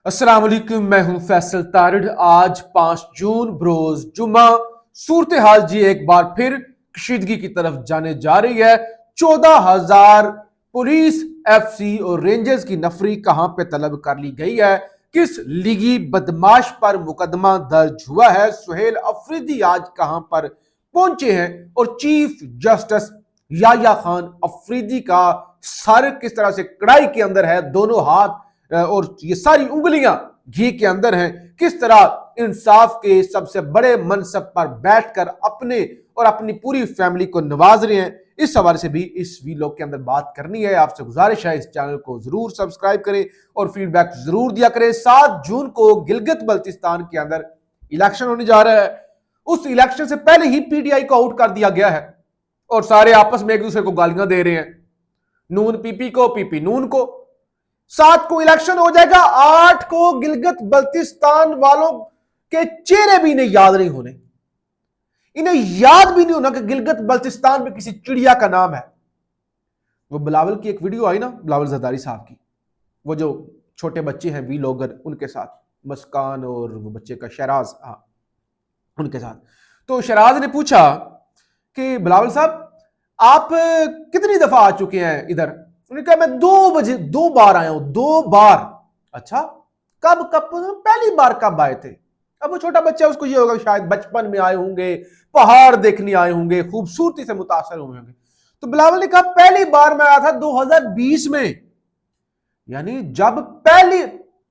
अस्सलाम वालेकुम, मैं हूं फैसल तारिड़। आज 5 जून बरोज जुमा सूरत हाल जी एक बार फिर कशीदगी की तरफ जाने जा रही है। 14,000 पुलिस, एफसी और रेंजर्स की नफरी कहां पे तलब कर ली गई है? किस लीगी बदमाश पर मुकदमा दर्ज हुआ है? सुहेल अफरीदी आज कहां पर पहुंचे हैं? और चीफ जस्टिस याह्या खान अफरीदी का सर किस तरह से कड़ाई के अंदर है, दोनों हाथ और ये सारी उंगलियां घी के अंदर हैं। किस तरह इंसाफ के सबसे बड़े मनसब पर बैठकर अपने और अपनी पूरी फैमिली को नवाज रहे हैं, इस हवाले से भी इस वीलॉग के अंदर बात करनी है। आपसे गुजारिश है इस चैनल को जरूर सब्सक्राइब करें और फीडबैक जरूर दिया करें। 7 जून को गिलगित बल्तिस्तान के अंदर इलेक्शन होने जा रहा है। उस इलेक्शन से पहले ही पीटीआई को आउट कर दिया गया है और सारे आपस में एक दूसरे को गालियां दे रहे हैं। नून पीपी को, पीपी नून को। 7 को इलेक्शन हो जाएगा, 8 को गिलगित बल्तिस्तान वालों के चेहरे भी इन्हें याद नहीं होने। इन्हें याद भी नहीं होना कि गिलगित बल्तिस्तान में किसी चिड़िया का नाम है। वो बिलावल की एक वीडियो आई ना, बिलावल जरदारी साहब की, वो जो छोटे बच्चे हैं वीलॉगर, उनके साथ मस्कान और वो बच्चे का शहराज, हाँ उनके साथ। तो शहराज ने पूछा कि बिलावल साहब आप कितनी दफा आ चुके हैं इधर? उन्होंने कहा मैं 2 बार आया हूं, 2 बार। अच्छा, कब कब पहली बार कब आए थे? अब वो छोटा बच्चा, उसको ये होगा शायद बचपन में आए होंगे, पहाड़ देखने आए होंगे, खूबसूरती से मुतासर हुए होंगे। तो बिलावल ने कहा पहली बार मैं आया था 2020 में, यानी जब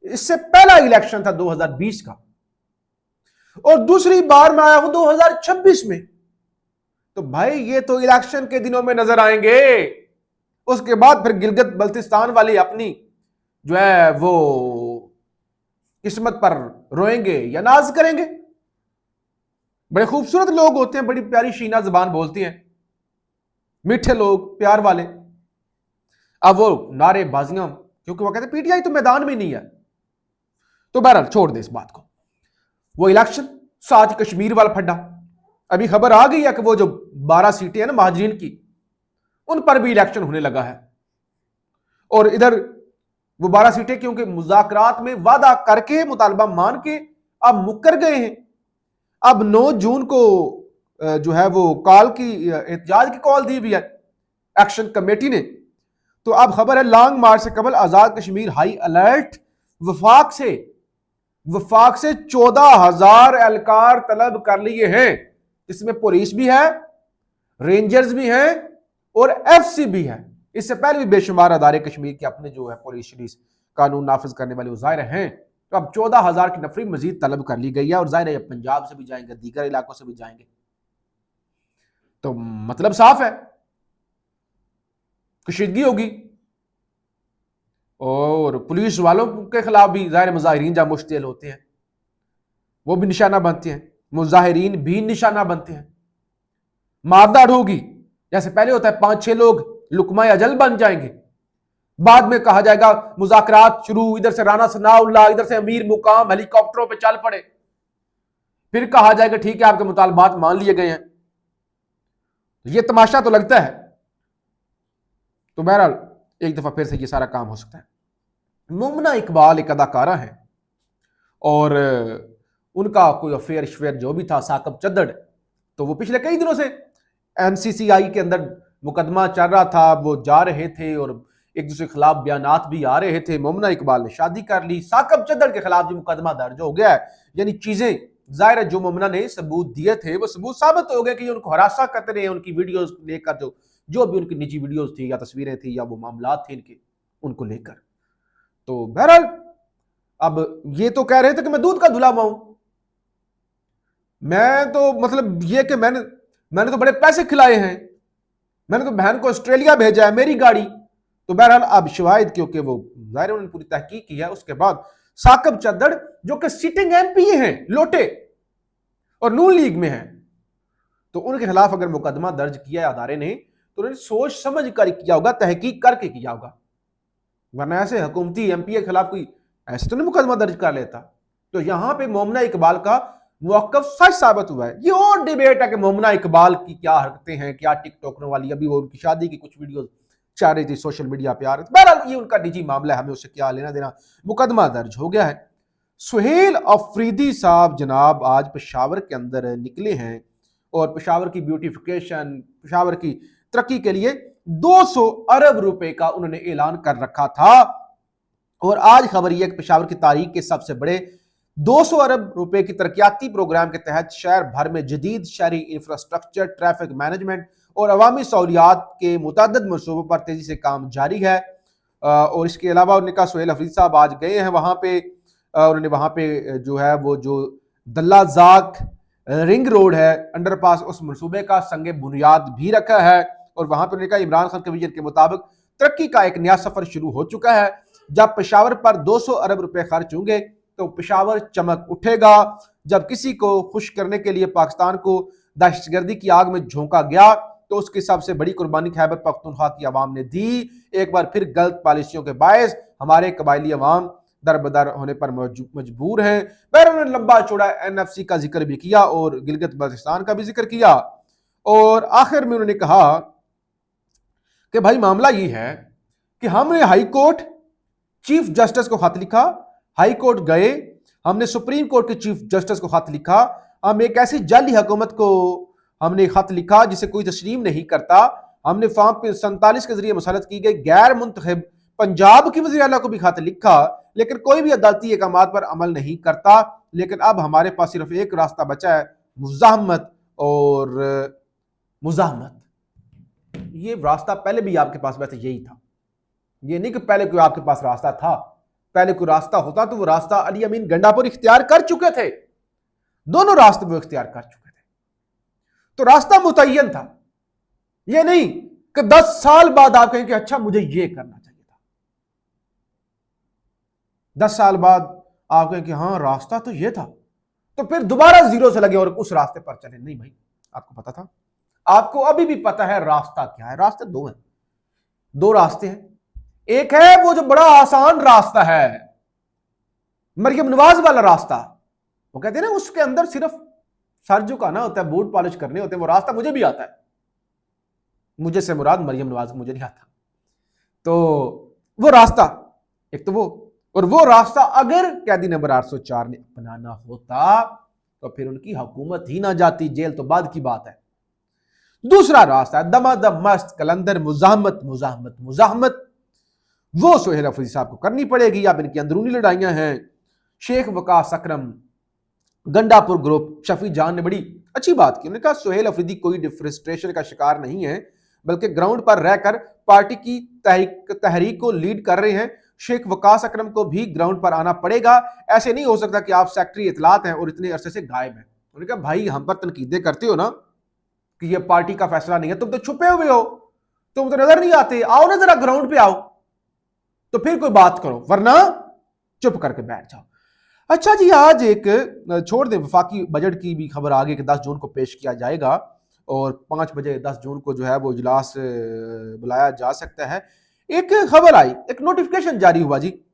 इससे पहला इलेक्शन था 2020 का, और दूसरी बार मैं आया हूं 2026 में। तो भाई ये तो इलेक्शन के दिनों में नजर आएंगे, उसके बाद फिर गिलगित बल्तिस्तान वाले अपनी जो है वो किस्मत पर रोएंगे या नाज करेंगे। बड़े खूबसूरत लोग होते हैं, बड़ी प्यारी शीना जुबान बोलती हैं, मीठे लोग, प्यार वाले। अब वो नारेबाजियां, क्योंकि वो कहते हैं पीटीआई तो मैदान में नहीं है। तो बहरहाल छोड़ दे इस बात को। वो इलेक्शन, साथ कश्मीर वाला फड्डा, अभी खबर आ गई है कि वो जो 12 सीटें हैं ना महाजरीन की, उन पर भी इलेक्शन होने लगा है। और इधर वो 12 सीटें क्योंकि मुज़ाकरात में वादा करके, मुतालबा मान के अब मुकर गए हैं। अब 9 जून को जो है वो कॉल की, एहतजाज की कॉल दी हुई है एक्शन कमेटी ने। तो अब खबर है लॉन्ग मार्च से कबल आजाद कश्मीर हाई अलर्ट। वफाक से 14,000 एहलकार तलब कर लिए हैं, जिसमें पुलिस भी है, रेंजर्स भी हैं और एफसी भी है। इससे पहले भी बेशुमार अदारे कश्मीर के अपने जो है पुलिस शरीस कानून नाफिज करने वाले ज़ाहिर हैं। तो अब 14,000 की नफरी मजीद तलब कर ली गई है और ज़ाहिर है पंजाब से भी जाएंगे, दीगर इलाकों से भी जाएंगे। तो मतलब साफ है, कशीदगी होगी। और पुलिस वालों के खिलाफ भी ज़ाहिर मुजाहिरीन जब मुश्तिल होते हैं वो भी निशाना बनते हैं, मुजाहिरीन भी निशाना बनते हैं। मारदाड़ होगी, जैसे पहले होता है 5-6 लोग लुकमा अजल बन जाएंगे, बाद में कहा जाएगा मुज़ाकरात शुरू, इधर से राना सनाउल्लाह, इधर से अमीर मुकाम हेलीकॉप्टरों पे चल पड़े, फिर कहा जाएगा ठीक है आपके मुतालबात मान लिए गए हैं। ये तमाशा तो लगता है। तो बहरहाल एक दफा फिर से ये सारा काम हो सकता है। मुमना इकबाल एक अदाकारा है और उनका कोई अफेयर शफेयर जो भी था साकब चद्दड़, तो वो पिछले कई दिनों से एमसीसीआई के अंदर मुकदमा चल रहा था, वो जा रहे थे और एक दूसरे के खिलाफ बयानात भी आ रहे थे। मुमना इकबाल ने शादी कर ली, साकब चद्दड़ के खिलाफ जो मुकदमा दर्ज हो गया है, यानी चीजें जाहिर है जो मुमना ने सबूत दिए थे वो सबूत साबित हो गए कि उनको हरासा करते रहे, उनकी वीडियोस लेकर, जो भी उनकी निजी वीडियोस थी या तस्वीरें थी या वो मामला थे इनके, उनको लेकर। तो बहरहाल अब ये तो कह रहे थे कि मैं दूध का धुलावा हूं, मैं तो मतलब ये कि मैंने तो बड़े पैसे खिलाए हैं, मैंने तो बहन को ऑस्ट्रेलिया भेजा है, मेरी गाड़ी। तो बहरहाल अब शवाहिद, क्योंकि वो जाहिर उन्होंने पूरी तहकीक की है, उसके बाद साकब चद्दड़ जो कि सिटिंग एमपी हैं लोटे और नून लीग में हैं, तो उनके खिलाफ अगर मुकदमा दर्ज किया है अदारे ने, तो उन्होंने सोच समझ कर किया होगा, तहकीक करके किया होगा, वरना ऐसे हुकूमती एमपी के खिलाफ कोई ऐसे तो नहीं मुकदमा दर्ज कर लेता। तो यहां पे मोमना इकबाल का मौकफ सच साबित हुआ है। ये और डिबेट है कि मोमना इकबाल की क्या हरकतें हैं, क्या टिकटॉकरों वाली, अभी वो उनकी शादी की कुछ वीडियोस चाह रही थी, सोशल मीडिया पे आ रही थी। बहरहाल ये उनका निजी मामला है, हमें उससे क्या लेना देना। मुकदमा दर्ज हो गया है। सुहेल अफरीदी साहब जनाब आज पेशावर के अंदर निकले हैं और पेशावर की ब्यूटिफिकेशन, पेशावर की तरक्की के लिए 200 अरब रुपए का उन्होंने ऐलान कर रखा था। और आज खबर यह कि पेशावर की तारीख के सबसे बड़े 200 अरब रुपए की तरक्याती प्रोग्राम के तहत शहर भर में जदीद शहरी इंफ्रास्ट्रक्चर, ट्रैफिक मैनेजमेंट और अवामी सहूलियात के मुतअद्दिद मनसूबों पर तेजी से काम जारी है। और इसके अलावा उन्होंने कहा सुहेल अफरीदी साहब आज गए हैं वहां पे, उन्होंने वहां पे जो है वो जो दल्लाजाक रिंग रोड है अंडरपास, उस मनसूबे का संगे बुनियाद भी रखा है। और वहां पर उन्होंने कहा इमरान खान के विजन के मुताबिक तरक्की का एक नया सफर शुरू हो चुका है। जब पेशावर पर 200 अरब रुपए खर्च होंगे तो पेशावर चमक उठेगा। जब किसी को खुश करने के लिए पाकिस्तान को दहशतगर्दी की आग में झोंका गया तो उसकी सबसे बड़ी कुर्बानी खैबर पख्तूनख्वा की आवाम ने दी। एक बार फिर गलत पॉलिसियों के बायस हमारे कबायली अवाम दरबदर होने पर मजबूर हैं। फिर उन्होंने लंबा चौड़ा NFC का जिक्र भी किया और गिलगित बल्तिस्तान का भी जिक्र किया। और आखिर में उन्होंने कहा कि भाई मामला ये है कि हमने हाई कोर्ट चीफ जस्टिस को खत लिखा, हाई कोर्ट गए, हमने सुप्रीम कोर्ट के चीफ जस्टिस को खत लिखा, हम एक ऐसी जाली हुकूमत को हमने खत लिखा जिसे कोई तस्लीम नहीं करता। हमने फॉर्म 47 के जरिए मसलत की गई गैर मुंतखब पंजाब की वज़ीर आला को भी खत लिखा, लेकिन कोई भी अदालती अहकामात पर अमल नहीं करता। लेकिन अब हमारे पास सिर्फ एक रास्ता बचा है, मुज़ाहमत और मुज़ाहमत। ये रास्ता पहले भी आपके पास वैसे यही था, ये नहीं कि पहले कोई आपके पास रास्ता था। पहले कोई रास्ता होता तो वो रास्ता अली अमीन गंडापुर इख्तियार कर चुके थे, दोनों रास्ते वो इख्तियार कर चुके थे। तो रास्ता मुतय्यन था, ये नहीं कि 10 साल बाद आप कहें कि अच्छा मुझे ये करना चाहिए था। 10 साल बाद आप कहें कि हाँ रास्ता तो ये था, तो फिर दोबारा जीरो से लगे और उस रास्ते पर चले। नहीं भाई, आपको पता था, आपको अभी भी पता है रास्ता क्या है। रास्ते दो हैं, दो रास्ते हैं। एक है वो जो बड़ा आसान रास्ता है, मरियम नवाज वाला रास्ता। वो कहते हैं ना उसके अंदर सिर्फ सर झुकाना होता है, बूट पॉलिश करने होते हैं। वो रास्ता मुझे भी आता है, मुझे से मुराद मरियम नवाज मुझे नहीं आता। तो वो रास्ता एक तो वो, और वो रास्ता अगर कैदी नंबर 804 ने अपनाना होता तो फिर उनकी हुकूमत ही ना जाती, जेल तो बाद की बात है। दूसरा रास्ता है दमादम मस्त कलंदर मुजाहमत मुजाहमत मुजाहमत। वो सुहेल अफरीदी साहब को करनी पड़ेगी। अब इनकी अंदरूनी लड़ाइयां हैं। शेख वकास अकरम, गंडापुर ग्रुप, शफी जान ने बड़ी अच्छी बात की। उन्होंने कहा सुहेल अफरीदी कोई डिफ्रस्ट्रेशन का शिकार नहीं है, बल्कि ग्राउंड पर रहकर पार्टी की तहरीक को लीड कर रहे हैं। शेख वकास अकरम को भी ग्राउंड पर आना पड़ेगा। ऐसे नहीं हो सकता कि आप सेक्रेटरी इतलात हैं और इतने अरसे से गायब हैं। उन्होंने कहा भाई हम पर तनकीदें करते हो ना कि ये पार्टी का फैसला नहीं है, तुम तो छुपे हुए हो, तुम तो नजर नहीं आते, आओ ना जरा ग्राउंड पे आओ तो फिर कोई बात करो, वरना चुप करके बैठ जाओ। अच्छा जी, आज एक छोड़ दें, वफाकी बजट की भी खबर आ गई कि 10 जून को पेश किया जाएगा और 5 बजे 10 जून को जो है वो इजलास बुलाया जा सकता है। एक खबर आई, एक नोटिफिकेशन जारी हुआ जी,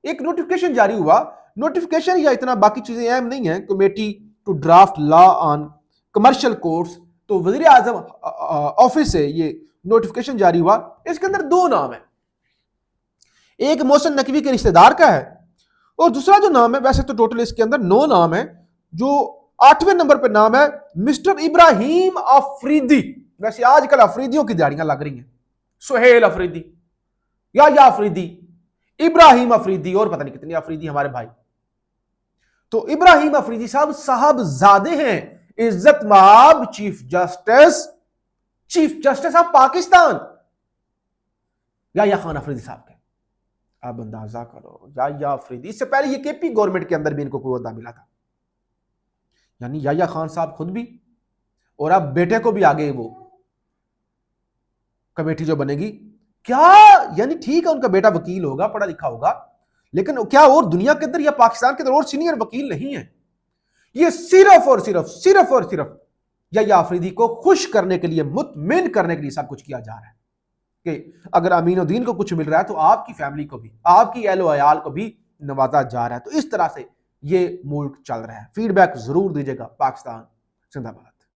एक नोटिफिकेशन जारी हुआ। नोटिफिकेशन या इतना बाकी चीजें अहम नहीं है। Committee to draft law on commercial courts, तो वजीर आजम ऑफिस से ये नोटिफिकेशन जारी हुआ। इसके अंदर 2 नाम है, एक मोहसिन नकवी के रिश्तेदार का है और दूसरा जो नाम है, वैसे तो टोटल इसके अंदर 9 नाम है, जो 8वें नंबर पे नाम है मिस्टर इब्राहिम अफरीदी। वैसे आजकल अफरीदियों की दिहाड़ियां लग रही हैं, सुहेल अफरीदी, या अफरीदी, इब्राहिम अफरीदी और पता नहीं कितने अफरीदी हमारे भाई। तो इब्राहिम अफरीदी साहब साहबजादे हैं इज्जत माब चीफ जस्टिस ऑफ पाकिस्तान या खान अफरीदी साहब के। अब अंदाजा करो, या अफरीदी, इससे पहले ये केपी गवर्नमेंट के अंदर भी इनको कोई ओहदा मिला था, यानी या खान साहब खुद भी, और अब बेटे को भी आगे वो कमेटी जो बनेगी क्या, यानी ठीक है उनका बेटा वकील होगा, पढ़ा लिखा होगा, लेकिन क्या और दुनिया के अंदर या पाकिस्तान के अंदर और सीनियर वकील नहीं है। ये सिर्फ और सिर्फ या अफरीदी को खुश करने के लिए, मुतमिन करने के लिए सब कुछ किया जा रहा है कि अगर अमीनुद्दीन को कुछ मिल रहा है तो आपकी फैमिली को भी, आपकी अहलो अयाल को भी नवाजा जा रहा है। तो इस तरह से ये मुल्क चल रहा है। फीडबैक जरूर दीजिएगा। पाकिस्तान जिंदाबाद।